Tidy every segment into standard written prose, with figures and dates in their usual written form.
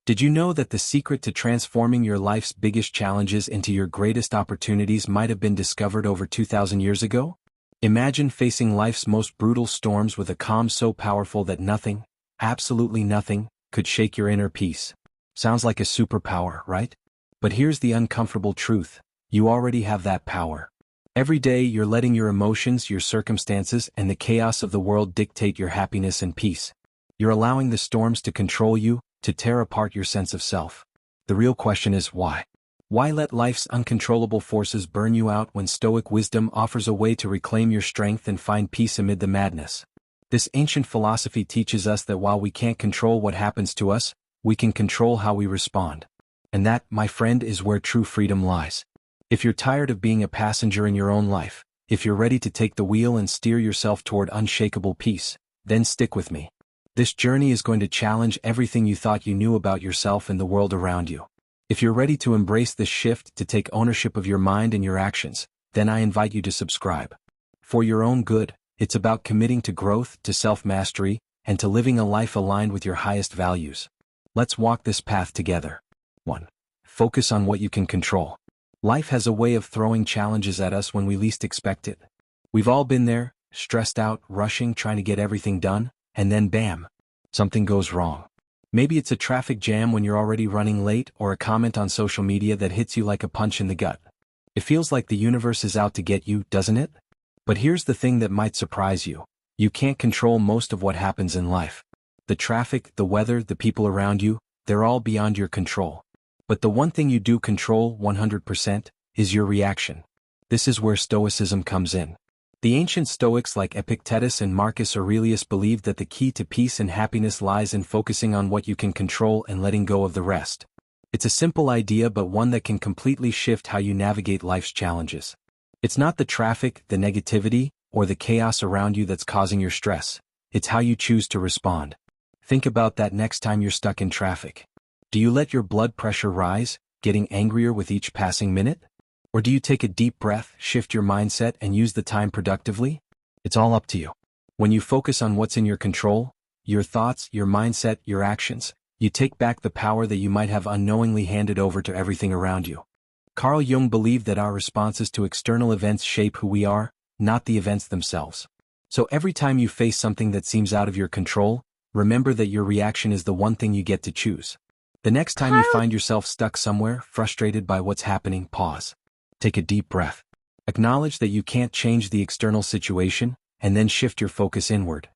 Did you know that the secret to transforming your life's biggest challenges into your greatest opportunities might have been discovered over 2,000 years ago? Imagine facing life's most brutal storms with a calm so powerful that nothing, absolutely nothing, could shake your inner peace. Sounds like a superpower, right? But here's the uncomfortable truth: you already have that power. Every day you're letting your emotions, your circumstances, and the chaos of the world dictate your happiness and peace. You're allowing the storms to control you, to tear apart your sense of self. The real question is why? Why let life's uncontrollable forces burn you out when Stoic wisdom offers a way to reclaim your strength and find peace amid the madness? This ancient philosophy teaches us that while we can't control what happens to us, we can control how we respond. And that, my friend, is where true freedom lies. If you're tired of being a passenger in your own life, if you're ready to take the wheel and steer yourself toward unshakable peace, then stick with me. This journey is going to challenge everything you thought you knew about yourself and the world around you. If you're ready to embrace this shift, to take ownership of your mind and your actions, then I invite you to subscribe. For your own good, it's about committing to growth, to self-mastery, and to living a life aligned with your highest values. Let's walk this path together. 1. Focus on what you can control. Life has a way of throwing challenges at us when we least expect it. We've all been there, stressed out, rushing, trying to get everything done, and then bam, something goes wrong. Maybe it's a traffic jam when you're already running late, or a comment on social media that hits you like a punch in the gut. It feels like the universe is out to get you, doesn't it? But here's the thing that might surprise you. You can't control most of what happens in life. The traffic, the weather, the people around you, they're all beyond your control. But the one thing you do control 100% is your reaction. This is where Stoicism comes in. The ancient Stoics like Epictetus and Marcus Aurelius believed that the key to peace and happiness lies in focusing on what you can control and letting go of the rest. It's a simple idea, but one that can completely shift how you navigate life's challenges. It's not the traffic, the negativity, or the chaos around you that's causing your stress. It's how you choose to respond. Think about that next time you're stuck in traffic. Do you let your blood pressure rise, getting angrier with each passing minute? Or do you take a deep breath, shift your mindset, and use the time productively? It's all up to you. When you focus on what's in your control, your thoughts, your mindset, your actions, you take back the power that you might have unknowingly handed over to everything around you. Carl Jung believed that our responses to external events shape who we are, not the events themselves. So every time you face something that seems out of your control, remember that your reaction is the one thing you get to choose. The next time you find yourself stuck somewhere, frustrated by what's happening, pause. Take a deep breath. Acknowledge that you can't change the external situation, and then shift your focus inward.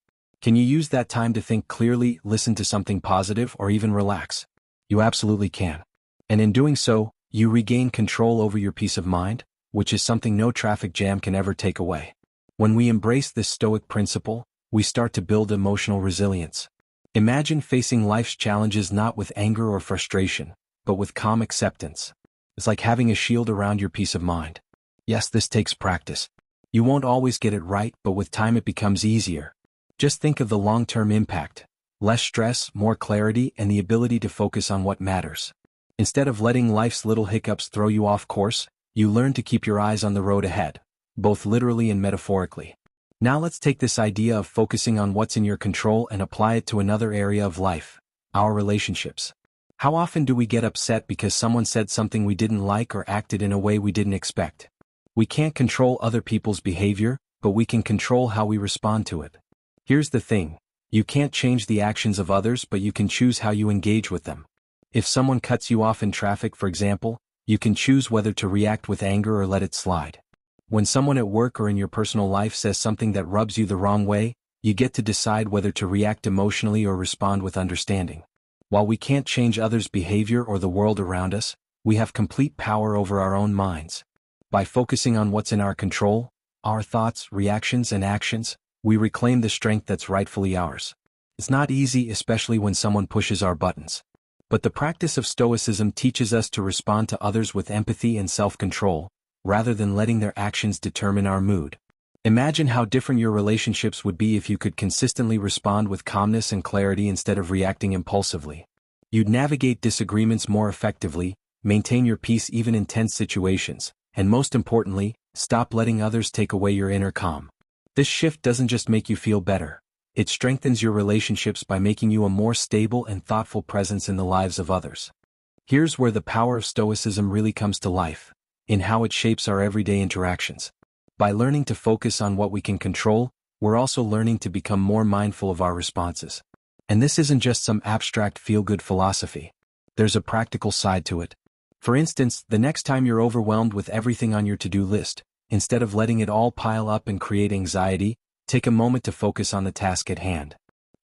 Can you use that time to think clearly, listen to something positive, or even relax? You absolutely can. And in doing so, you regain control over your peace of mind, which is something no traffic jam can ever take away. When we embrace this Stoic principle, we start to build emotional resilience. Imagine facing life's challenges not with anger or frustration, but with calm acceptance. It's like having a shield around your peace of mind. Yes, this takes practice. You won't always get it right, but with time it becomes easier. Just think of the long-term impact. Less stress, more clarity, and the ability to focus on what matters. Instead of letting life's little hiccups throw you off course, you learn to keep your eyes on the road ahead, both literally and metaphorically. Now let's take this idea of focusing on what's in your control and apply it to another area of life, our relationships. How often do we get upset because someone said something we didn't like or acted in a way we didn't expect? We can't control other people's behavior, but we can control how we respond to it. Here's the thing: you can't change the actions of others, but you can choose how you engage with them. If someone cuts you off in traffic, for example, you can choose whether to react with anger or let it slide. When someone at work or in your personal life says something that rubs you the wrong way, you get to decide whether to react emotionally or respond with understanding. While we can't change others' behavior or the world around us, we have complete power over our own minds. By focusing on what's in our control, our thoughts, reactions, and actions, we reclaim the strength that's rightfully ours. It's not easy, especially when someone pushes our buttons. But the practice of Stoicism teaches us to respond to others with empathy and self-control, rather than letting their actions determine our mood. Imagine how different your relationships would be if you could consistently respond with calmness and clarity instead of reacting impulsively. You'd navigate disagreements more effectively, maintain your peace even in tense situations, and most importantly, stop letting others take away your inner calm. This shift doesn't just make you feel better. It strengthens your relationships by making you a more stable and thoughtful presence in the lives of others. Here's where the power of Stoicism really comes to life, in how it shapes our everyday interactions. By learning to focus on what we can control, we're also learning to become more mindful of our responses. And this isn't just some abstract feel-good philosophy. There's a practical side to it. For instance, the next time you're overwhelmed with everything on your to-do list, instead of letting it all pile up and create anxiety, take a moment to focus on the task at hand.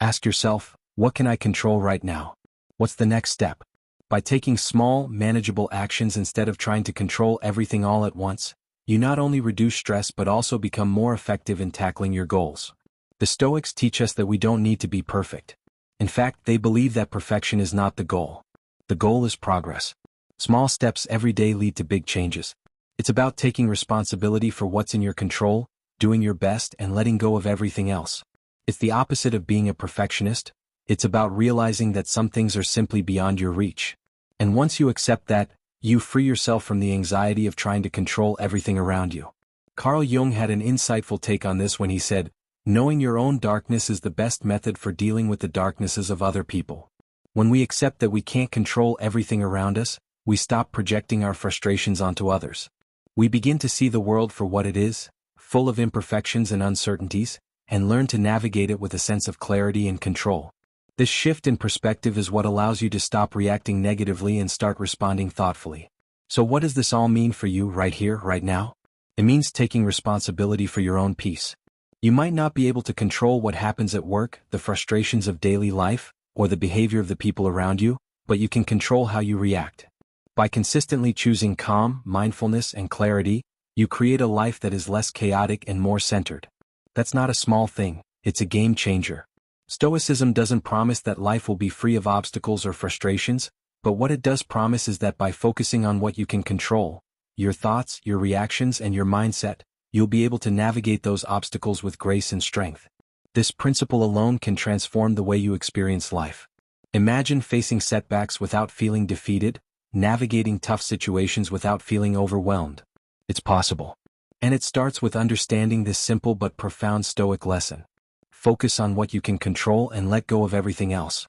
Ask yourself, what can I control right now? What's the next step? By taking small, manageable actions instead of trying to control everything all at once, you not only reduce stress but also become more effective in tackling your goals. The Stoics teach us that we don't need to be perfect. In fact, they believe that perfection is not the goal. The goal is progress. Small steps every day lead to big changes. It's about taking responsibility for what's in your control, doing your best, and letting go of everything else. It's the opposite of being a perfectionist. It's about realizing that some things are simply beyond your reach. And once you accept that, you free yourself from the anxiety of trying to control everything around you. Carl Jung had an insightful take on this when he said, "Knowing your own darkness is the best method for dealing with the darknesses of other people." When we accept that we can't control everything around us, we stop projecting our frustrations onto others. We begin to see the world for what it is, full of imperfections and uncertainties, and learn to navigate it with a sense of clarity and control. This shift in perspective is what allows you to stop reacting negatively and start responding thoughtfully. So what does this all mean for you right here, right now? It means taking responsibility for your own peace. You might not be able to control what happens at work, the frustrations of daily life, or the behavior of the people around you, but you can control how you react. By consistently choosing calm, mindfulness, and clarity, you create a life that is less chaotic and more centered. That's not a small thing, it's a game changer. Stoicism doesn't promise that life will be free of obstacles or frustrations, but what it does promise is that by focusing on what you can control, your thoughts, your reactions, and your mindset, you'll be able to navigate those obstacles with grace and strength. This principle alone can transform the way you experience life. Imagine facing setbacks without feeling defeated, navigating tough situations without feeling overwhelmed. It's possible. And it starts with understanding this simple but profound Stoic lesson. Focus on what you can control and let go of everything else.